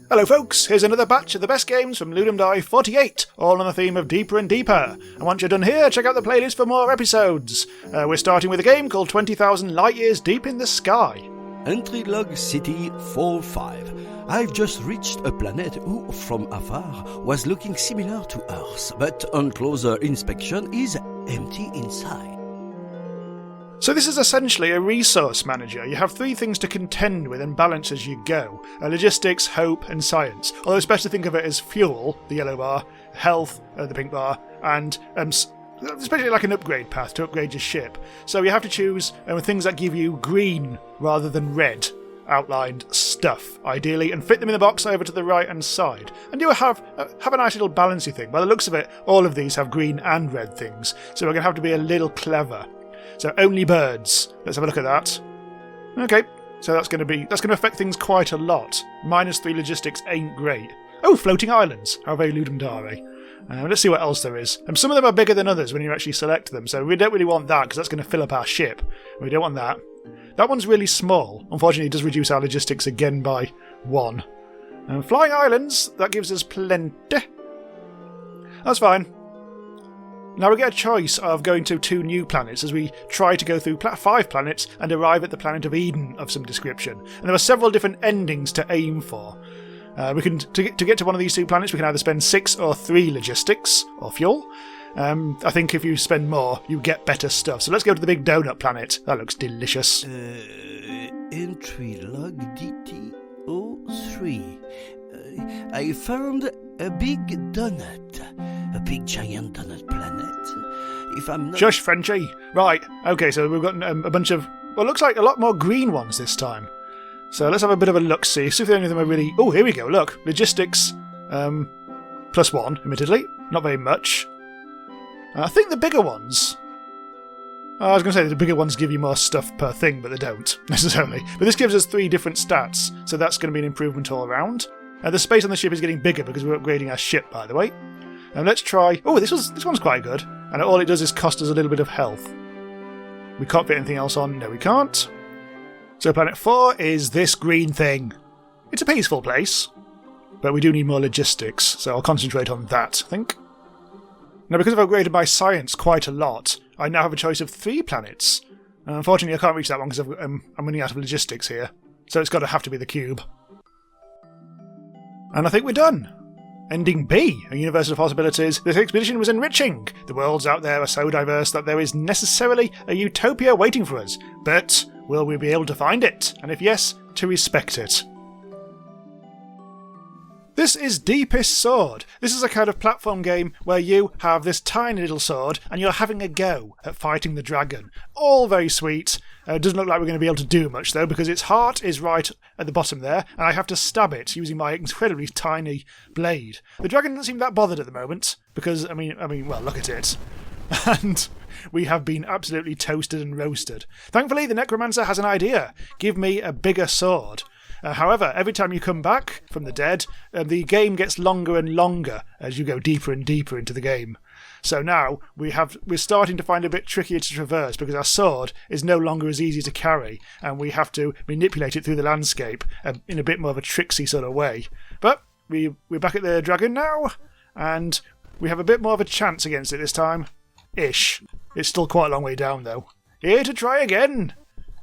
Hello folks, here's another batch of the best games from Ludum Dare 48, all on the theme of deeper and deeper. And once you're done here, check out the playlist for more episodes. We're starting with a game called 20,000 Light Years Deep in the Sky. Entry log City 45. I've just reached a planet who, from afar, was looking similar to Earth, but on closer inspection is empty inside. So this is essentially a resource manager. You have three things to contend with and balance as you go. Logistics, hope and science. Although it's best to think of it as fuel, the yellow bar, health, the pink bar, and especially like an upgrade path to upgrade your ship. So you have to choose things that give you green rather than red outlined stuff, ideally, and fit them in the box over to the right hand side. And you have a nice little balancey thing. By the looks of it, all of these have green and red things, so we're going to have to be a little clever. So only birds. Let's have a look at that. Okay, so that's going to affect things quite a lot. -3 logistics ain't great. Oh, floating islands. How very Ludum Dare. Let's see what else there is. Some of them are bigger than others when you actually select them, so we don't really want that because that's going to fill up our ship. We don't want that. That one's really small. Unfortunately, it does reduce our logistics again by 1. Flying islands, that gives us plenty. That's fine. Now we get a choice of going to 2 new planets as we try to go through 5 planets and arrive at the planet of Eden of some description. And there are several different endings to aim for. To get to one of these 2 planets, we can either spend 6 or 3 logistics or fuel. I think if you spend more, you get better stuff. So let's go to the big donut planet. That looks delicious. Entry log DT03. I found a big donut. A big giant donut planet. If I'm not... Shush, Frenchie. Right, okay, so we've got a bunch of... Well, it looks like a lot more green ones this time. So let's have a bit of a look-see. See if any of them are really... Oh, here we go, look. Logistics, +1, admittedly. Not very much. I think the bigger ones... I was going to say the bigger ones give you more stuff per thing, but they don't, necessarily. But this gives us 3 different stats, so that's going to be an improvement all around. The space on the ship is getting bigger because we're upgrading our ship, by the way. And let's try... Oh, this one's quite good. And all it does is cost us a little bit of health. We can't fit anything else on. No, we can't. So planet 4 is this green thing. It's a peaceful place. But we do need more logistics, so I'll concentrate on that, I think. Now, because I've upgraded my science quite a lot, I now have a choice of 3 planets. Unfortunately, I can't reach that one because I'm running out of logistics here. So it's got to have to be the cube. And I think we're done. Ending B, a universe of possibilities. This expedition was enriching. The worlds out there are so diverse that there is necessarily a utopia waiting for us. But will we be able to find it? And if yes, to respect it. This is Deepest Sword. This is a kind of platform game where you have this tiny little sword and you're having a go at fighting the dragon. All very sweet. It doesn't look like we're going to be able to do much though because its heart is right at the bottom there and I have to stab it using my incredibly tiny blade. The dragon doesn't seem that bothered at the moment because, I mean, well, look at it. And we have been absolutely toasted and roasted. Thankfully, the necromancer has an idea. Give me a bigger sword. However, every time you come back from the dead, the game gets longer and longer as you go deeper and deeper into the game. So now we're starting to find it a bit trickier to traverse because our sword is no longer as easy to carry and we have to manipulate it through the landscape in a bit more of a tricksy sort of way. But we're back at the dragon now and we have a bit more of a chance against it this time. Ish. It's still quite a long way down though. Here to try again!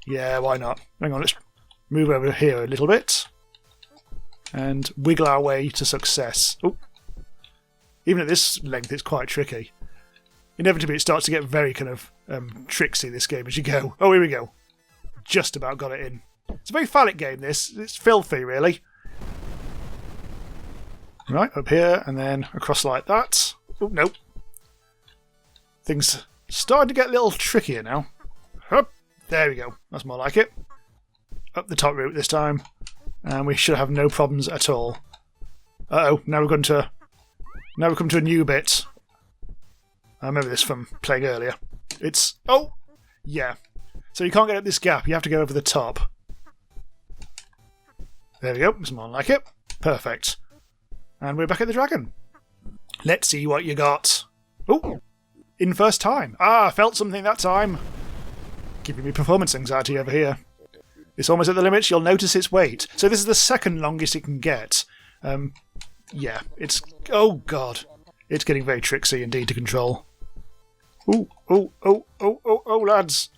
Yeah, why not? Hang on, let's move over here a little bit and wiggle our way to success. Oh. Even at this length, it's quite tricky. Inevitably, it starts to get very kind of tricksy, this game, as you go. Oh, here we go. Just about got it in. It's a very phallic game, this. It's filthy, really. Right, up here, and then across like that. Oh, nope. Things starting to get a little trickier now. Up. There we go. That's more like it. Up the top route this time. And we should have no problems at all. Uh-oh, now we've come to a new bit. I remember this from playing earlier. It's... Oh! Yeah. So you can't get up this gap, you have to go over the top. There we go, it's more like it. Perfect. And we're back at the dragon. Let's see what you got. Oh! In first time. Ah, I felt something that time. Giving me performance anxiety over here. It's almost at the limit, you'll notice its weight. So this is the second longest it can get. Yeah, it's... Oh, God. It's getting very tricksy indeed to control. Ooh, oh, lads.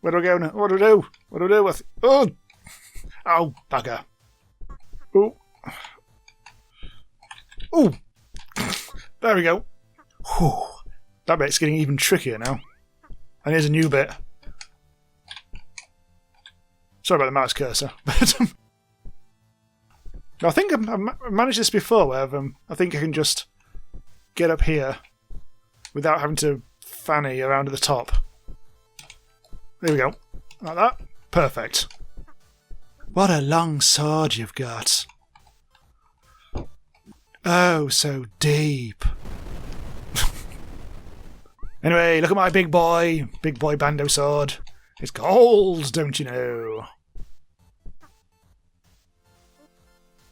Where do I go now? What do I do? What do I do? Oh! Oh, bugger. Ooh. Ooh! There we go. Whew. That bit's getting even trickier now. And here's a new bit. Sorry about the mouse cursor. But I think I've managed this before, where I think I can just get up here without having to fanny around at the top. There we go. Like that. Perfect. What a long sword you've got. Oh, so deep. Anyway, look at my big boy bando sword. It's gold, don't you know?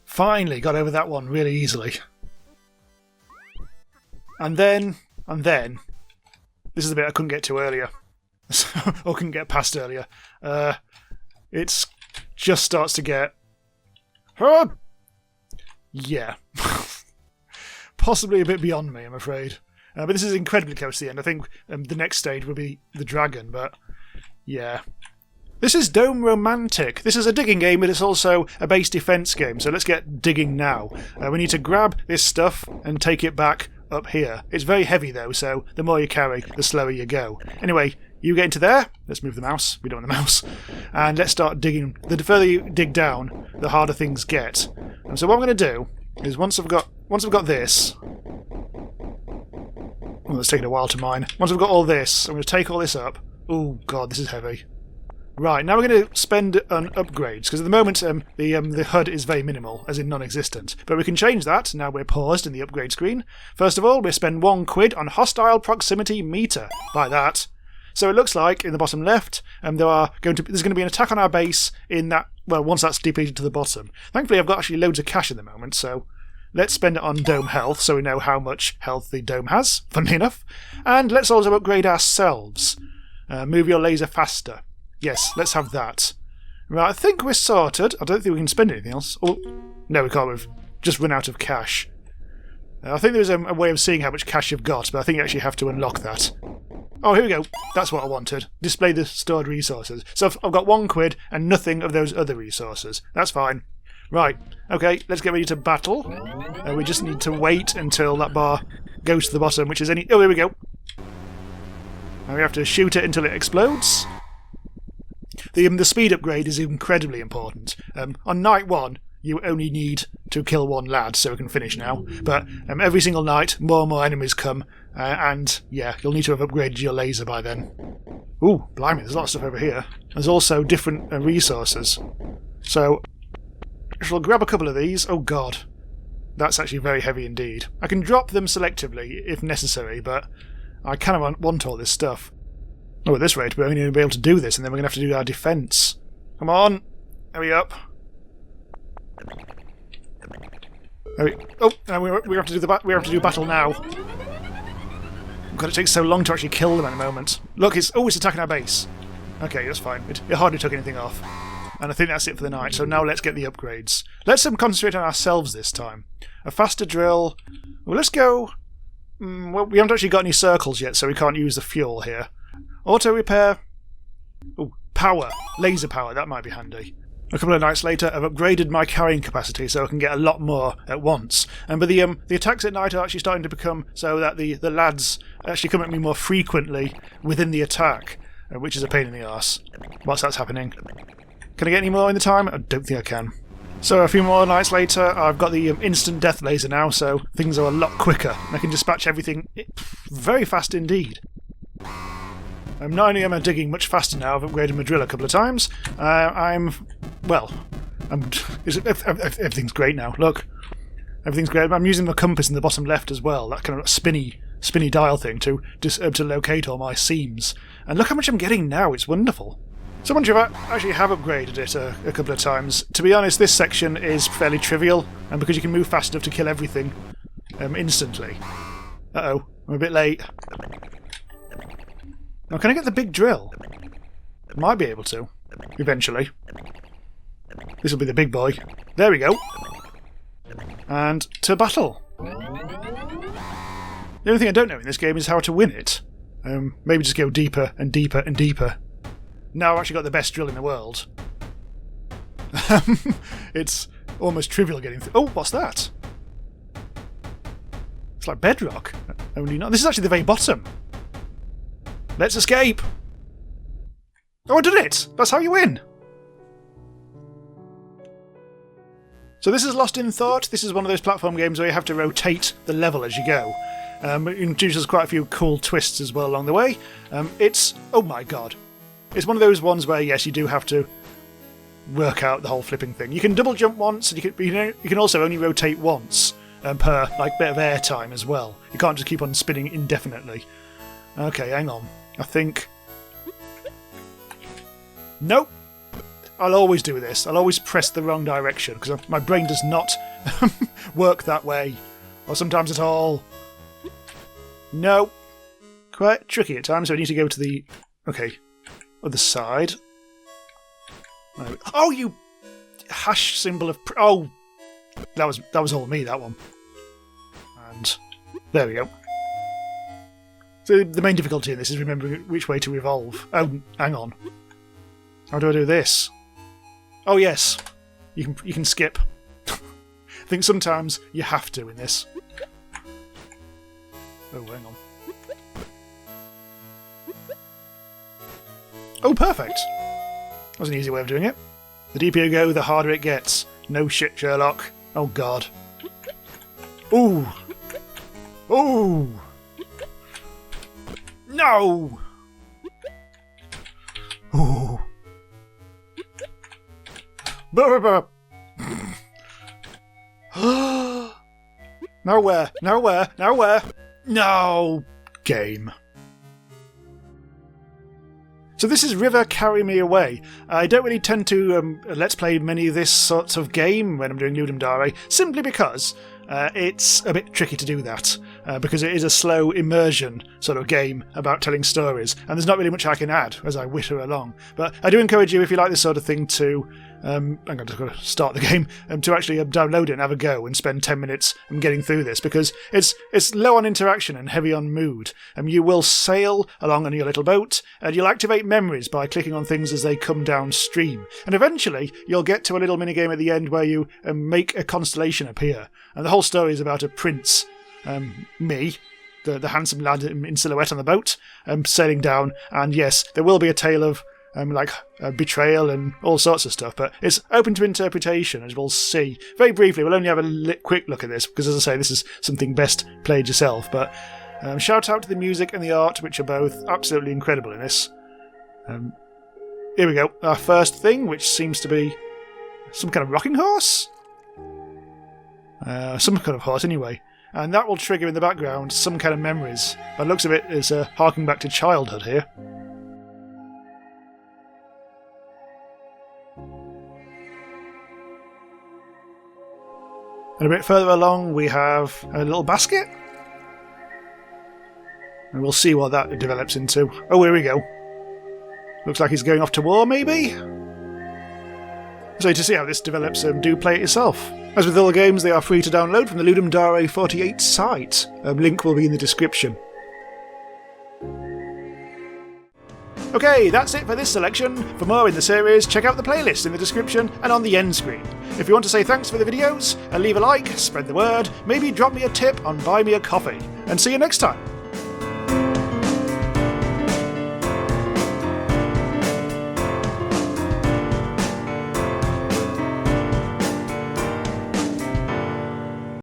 Finally got over that one really easily. And then, this is the bit I couldn't get to earlier. Or couldn't get past earlier. It's just starts to get... Yeah. Possibly a bit beyond me, I'm afraid. But this is incredibly close to the end. I think the next stage will be the dragon, but yeah. This is Dome Romantik. This is a digging game, but it's also a base defense game, so let's get digging now. We need to grab this stuff and take it back up here. It's very heavy, though, so the more you carry, the slower you go. Anyway, you get into there. Let's move the mouse. We don't want the mouse. And let's start digging. The further you dig down, the harder things get. And so what I'm going to do is once I've got this... Oh, it's taking a while to mine. Once I've got all this, I'm going to take all this up. Oh, God, this is heavy. Right, now we're going to spend on upgrades, because at the moment the HUD is very minimal, as in non-existent. But we can change that, now we're paused in the upgrade screen. First of all, we spend £1 on hostile proximity meter. Buy that. So it looks like, in the bottom left, there's going to be an attack on our base in that, well, once that's depleted to the bottom. Thankfully, I've got actually loads of cash at the moment, so... Let's spend it on dome health, so we know how much health the dome has, funnily enough. And let's also upgrade ourselves. Move your laser faster. Yes, let's have that. Right, I think we're sorted. I don't think we can spend anything else. Oh, no, we can't. We've just run out of cash. I think there's a way of seeing how much cash you've got, but I think you actually have to unlock that. Oh, here we go. That's what I wanted. Display the stored resources. So I've got £1 and nothing of those other resources. That's fine. Right, okay, let's get ready to battle. We just need to wait until that bar goes to the bottom, which is any... Oh, here we go. Now we have to shoot it until it explodes. The speed upgrade is incredibly important. On night 1, you only need to kill one lad, so we can finish now. But every single night, more and more enemies come, and yeah, you'll need to have upgraded your laser by then. Ooh, blimey, there's a lot of stuff over here. There's also different resources. So... I'll grab a couple of these. Oh god. That's actually very heavy indeed. I can drop them selectively if necessary, but I kind of want all this stuff. Oh, at this rate, we're only going to be able to do this, and then we're going to have to do our defence. Come on! Hurry up! Oh, no, we have to do battle now. God, it takes so long to actually kill them at the moment. Look, it's attacking our base. Okay, that's fine. It hardly took anything off. And I think that's it for the night, so now let's get the upgrades. Let's concentrate on ourselves this time. A faster drill. Well, let's go... well, we haven't actually got any circles yet, so we can't use the fuel here. Auto repair. Oh, power. Laser power, that might be handy. A couple of nights later, I've upgraded my carrying capacity so I can get a lot more at once. But the attacks at night are actually starting to become so that the lads actually come at me more frequently within the attack, which is a pain in the arse. Whilst that's happening. Can I get any more in the time? I don't think I can. So a few more nights later, I've got the instant death laser now, so things are a lot quicker. I can dispatch everything very fast indeed. Not only am I digging much faster now, I've upgraded my drill a couple of times. Everything's great now. Look, everything's great. I'm using the compass in the bottom left as well, that kind of spinny dial thing to locate all my seams. And look how much I'm getting now. It's wonderful. So once you actually have upgraded it a couple of times, to be honest, this section is fairly trivial, and because you can move fast enough to kill everything instantly. Uh-oh, I'm a bit late. Now, can I get the big drill? Might be able to, eventually. This will be the big boy. There we go. and to battle. The only thing I don't know in this game is how to win it. Maybe just go deeper and deeper and deeper. Now I've actually got the best drill in the world. It's almost trivial getting through. Oh, what's that? It's like bedrock. Only not. This is actually the very bottom. Let's escape. Oh, I did it! That's how you win. So this is Lost in Thought. This is one of those platform games where you have to rotate the level as you go. It introduces quite a few cool twists as well along the way. It's... oh my god. It's one of those ones where, yes, you do have to work out the whole flipping thing. You can double jump once, and you can also only rotate once per bit of air time as well. You can't just keep on spinning indefinitely. Okay, hang on. I think... nope! I'll always do this. I'll always press the wrong direction, because my brain does not work that way. Or sometimes at all. No. Quite tricky at times, so I need to go to the... okay. Other side. Oh, you hash symbol of... oh! That was all me, that one. And there we go. So the main difficulty in this is remembering which way to evolve. Oh, hang on. How do I do this? Oh yes, you can skip. I think sometimes you have to in this. Oh, hang on. Oh, perfect! That was an easy way of doing it. The deeper you go, the harder it gets. No shit, Sherlock. Oh god. Ooh! Ooh! No! Ooh! Nowhere! Nowhere! Nowhere! No! Game. So this is River Carry Me Away. I don't really tend to let's play many of this sort of game when I'm doing Ludum Dare, simply because it's a bit tricky to do that, because it is a slow immersion sort of game about telling stories, and there's not really much I can add as I witter along. But I do encourage you, if you like this sort of thing, to I'm going to start the game, to actually download it and have a go and spend 10 minutes getting through this, because it's low on interaction and heavy on mood. You will sail along on your little boat, and you'll activate memories by clicking on things as they come downstream. And eventually, you'll get to a little minigame at the end where you make a constellation appear. And the whole story is about a prince, me, the handsome lad in silhouette on the boat, sailing down. And yes, there will be a tale of betrayal and all sorts of stuff, but it's open to interpretation, as we'll see. Very briefly, we'll only have a quick look at this, because as I say, this is something best played yourself, but shout out to the music and the art, which are both absolutely incredible in this. Here we go, our first thing, which seems to be some kind of rocking horse? Some kind of horse anyway, and that will trigger in the background some kind of memories. By the looks of it, it's harking back to childhood here. And a bit further along we have a little basket. And we'll see what that develops into. Oh, here we go. Looks like he's going off to war, maybe? So to see how this develops, do play it yourself. As with all the games, they are free to download from the Ludum Dare 48 site. Link will be in the description. Okay, that's it for this selection. For more in the series, check out the playlist in the description and on the end screen. If you want to say thanks for the videos, leave a like, spread the word, maybe drop me a tip on Buy Me a Coffee. And see you next time!